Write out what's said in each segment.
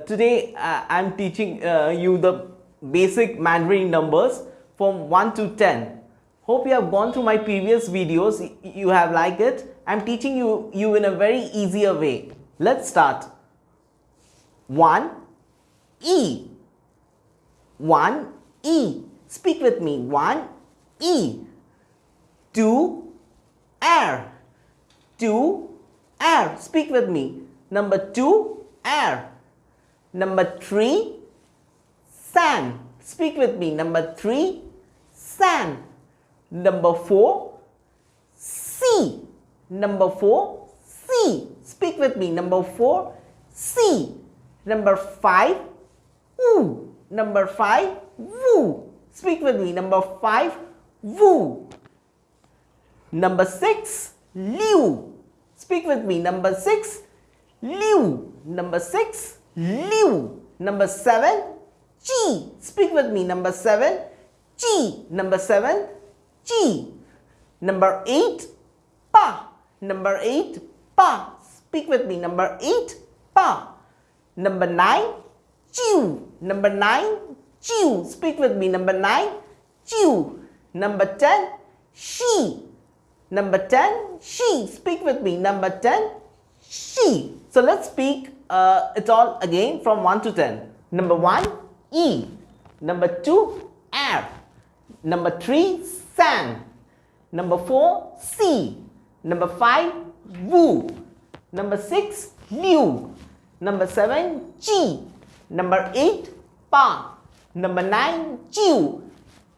Today I'm teaching you the basic Mandarin numbers from 1 to 10. Hope you have gone through my previous videos, you have liked it. I'm teaching you in a very easier way. Let's start. 1 E. 1 E. Speak with me. 1 E. 2 R. 2 R. Speak with me. Number 2 R. Number 3 San. Speak with me. Number 3 San. Number 4 C. Number 4 C. Speak with me. Number 4 C. Number 5 Woo. Number 5 Woo. Speak with me. Number 5 Woo. Number 6 Liu. Speak with me. Number 6 Liu. Number 6 Liu. Number 7 G. Speak with me. Number 7 G. Number 7 G. Number 8 Pa. Number 8 Pa. Speak with me. Number 8 Pa. Number 9 Jiu. Number 9 Jiu. Speak with me. Number 9 Jiu. Number 10 She. Number 10 She. Speak with me. Number 10 She. So let's speak it all again from 1 to 10. Number 1 E. Number 2 R. Number 3 San. Number 4 C. Number 5 Woo. Number 6 Liu. Number 7 G. Number 8 Pa. Number 9 Jiu.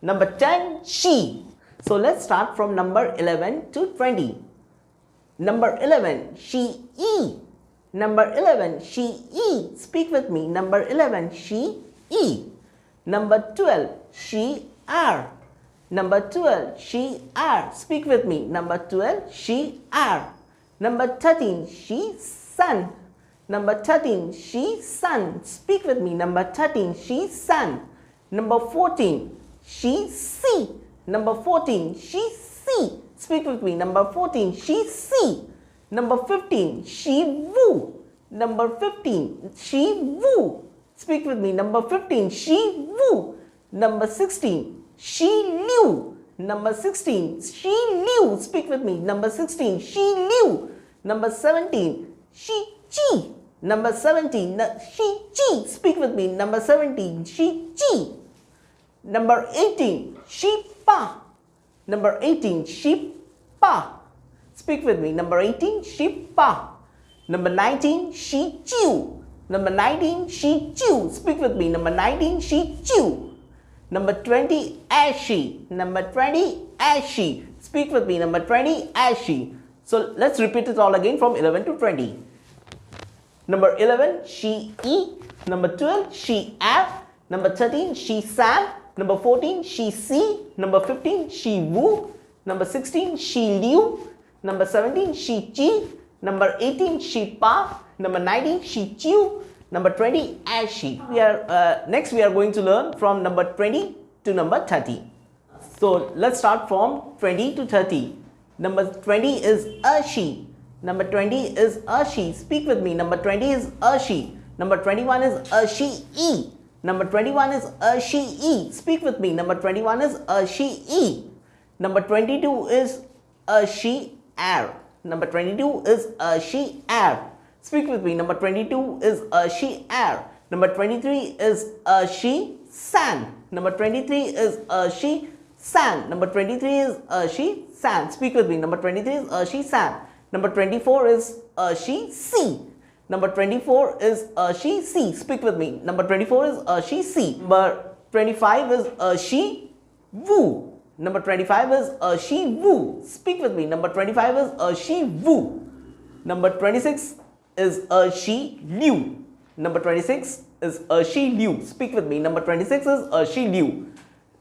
Number 10 She. So let's start from number 11 to 20. Number 11 She E. Number 11 She E. Speak with me. Number 11 She E. Number 12 She R. Number 12 She R. Speak with me. Number 12 She R. Number 13 She Sun. Number 13 She Sun. Speak with me. Number 13 She Sun. Number 14 She C. Number 14 She C. Speak with me. Number 14 She C. Number 15 She Woo. Number 15 She Woo. Speak with me. Number 15 She Woo. Number 16 She Liu. Number 16 She Liu. Speak with me. Number 16 She Liu. Number 17 She Ji. Number 17 She Ji. Speak with me. Number 17 She Ji. Number 18 She Pa. Number 18 She Pa. Speak with me. Number 18 She Pa. Number 19 She Jiu. Number 19 She Jiu. Speak with me. Number 19 She Jiu. Number 20 Ashi. Number 20 Ashi. Speak with me. Number 20 Ashi. So let's repeat it all again from 11 to 20. Number 11 She E. Number 12 She R. Number 13 She San. Number 14 She C. Number 15 She Woo. Number 16 She Liu. Number 17 She Ji. Number 18 She Pa. Number 19 She Jiu. Number 20 Ashi. Next we are going to learn from number 20 to number 30. So let's start from 20 to 30. Number 20 is Ashi. Number 20 is Ashi. Speak with me. Number 20 is Ashi. Number 21 is Ashi E. Number 21 is Ashi E. Speak with me. Number 21 is Ashi E. Number 22 is Ashi R. Number 22 is Ashi R. Speak with me. Number 22 is Ashi R. Number 23 is Ashi San. Number 23 is Ashi San. Number 23 is Ashi San. Speak with me. Number 23 is Ashi San. Number 24 is Ashi C. Number 24 is Ashi C. Speak with me. Number 24 is Ashi C. Number 25 is Ashi Woo. Number 25 is Ashi Woo. Speak with me. Number 25 is Ashi Woo. Number 26 is Ashi Liu. Number 26 is Ashi Liu. Speak with me. Number 26 is Ashi Liu.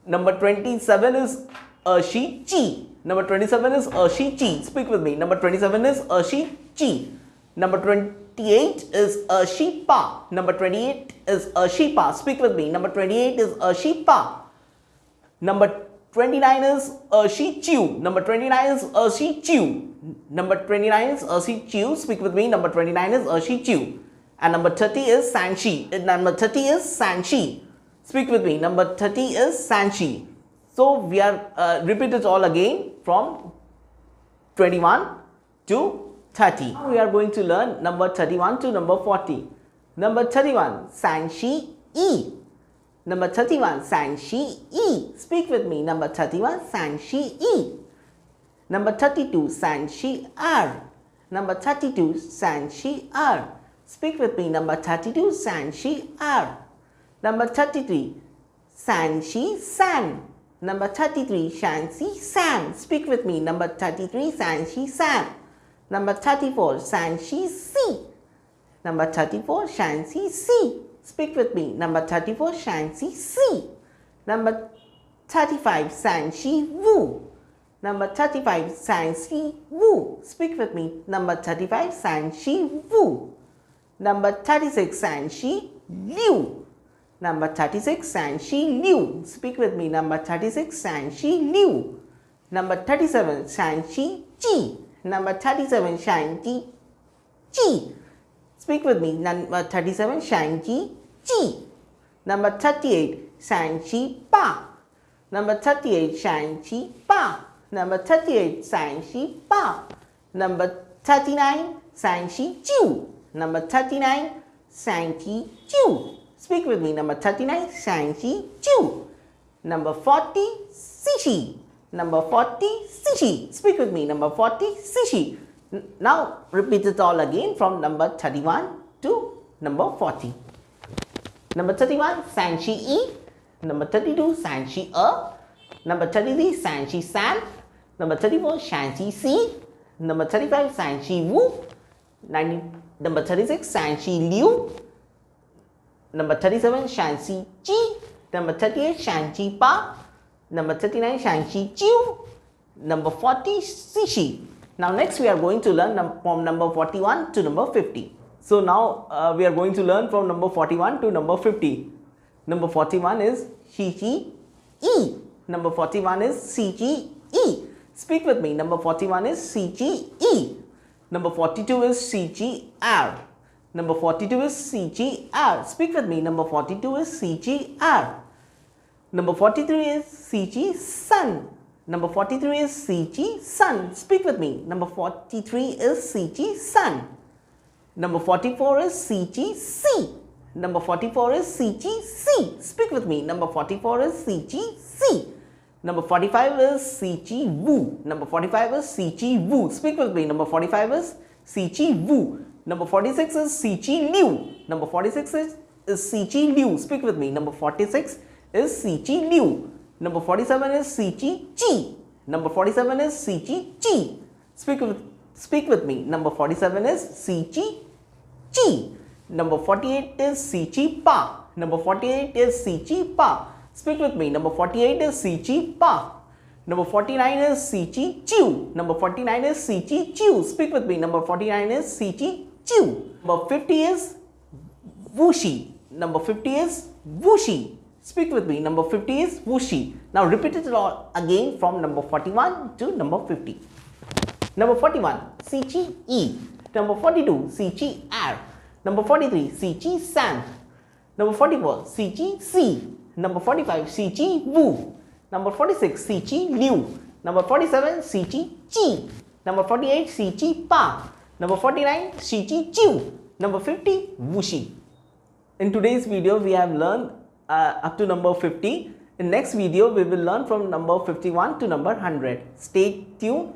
Number 27 is Ashi Ji. Number 27 is Ashi Ji. Speak with me. Number 27 is Ashi Ji. Number 28 is Ashi Pa. Number 28 is Ashi Pa. Speak with me. Number 28 is Ashi Pa. Number 29 is Ashi Jiu. Number 29 is Ashi Jiu. Number 29 is Ashi Jiu. Speak with me. Number 29 is Ashi Jiu. And number 30 is Sanshi. Number 30 is Sanshi. Speak with me. Number 30 is Sanshi. So we are repeat it all again from 21 to 30. Now we are going to learn number 31 to number 40. Number 31, Sanshi E. Number 31, Sanshi E. Speak with me. Number 31, Sanshi E. Number 32, Sanshi R. Number 32, Sanshi R. Speak with me. Number 32, Sanshi R. Number 33, Sanshi San. Number 33, Sanshi San. Speak with me. Number 33, Sanshi San. Number 34, Sanshi C. Number 34, Sanshi C. Speak with me. Number 34, Sanshi C. Number 35, Sanshi Wu. Number 35, Sanshi Wu. Speak with me. Number 35, Sanshi Wu. Number 36, Sanshi Liu. Number 36, Sanshi Liu. Speak with me. Number 36, Sanshi Liu. Number 37, Sanshi Ji. Number 37, Sanshi Ji. Speak with me. Number 37, Sanshi Ji. Number 38, Sanshi Pa. Number 38, Sanshi Pa. Number 38, Sanshi Pa. Number 39, Sanshi Jiu. Number 39, Sanshi Jiu. Speak with me. Number 39, Sanshi Jiu. Number 40, Sishi. Number 40, Sishi. Speak with me. Number 40, Sishi. Now repeat it all again from number 31 to number 40. Number 31, Sanshi E. Number 32, Sanshi A. Number 33, Sanshi San. Number 34, Sanshi C. Number 35, Sanshi Wu. Number 36, Sanshi Liu. Number 37, Sanshi Ji. Number 38, Sanshi Pa. Number 39, Sanshi Jiu. Number 40, Sishi. Now next we are going to learn from number 41 to number 50. So now we are going to learn from number 41 to number 50. Number 41 is Shichi E. Number 41 is Shichi E. Speak with me. Number 41 is Shichi E. Number 42 is Shichi R. Number 42 is Shichi R. Speak with me. Number 42 is Shichi R. Number 43 is Shichi Sun. Number 43 is Shichi Sun. Speak with me. Number 43 is Shichi Sun. Number 44 is Shichi C. Number 44 is Shichi C. Speak with me. Number 44 is Shichi C. Number 45 is Shichi Wu. Number 45 is Shichi Wu. Speak with me. Number 45 is Shichi Wu. Number 46 is Shichi Liu. Number 46 is Shichi Liu. Speak with me. Number 46 is Shichi Liu. Number 47 is Shichi Chi. Number 47 is Shichi Chi. Speak with me. Number 47 is Shichi Chi. Number 48 is Shichi Pa. Number 48 is Shichi Pa. Speak with me. Number 48 is Shichi Pa. Number 49 is Shichi Chiu. Number 49 is Shichi Chiu. Speak with me. Number 49 is Shichi Chiu. Number 50 is Wuxi. Number 50 is Wuxi. Speak with me. Number 50 is Wuxi. Now repeat it all again from number 41 to number 50. Number 41, Shichi E. Number 42, Shichi R. Number 43, Shichi San. Number 44, Shichi C. Number 45, Shichi Wu. Number 46, Shichi Liu. Number 47, Shichi Chi. Number 48, Shichi Pa. Number 49, Shichi Chiu. Number 50, Wuxi. In today's video, we have learned up to number 50. In next video, we will learn from number 51 to number 100. Stay tuned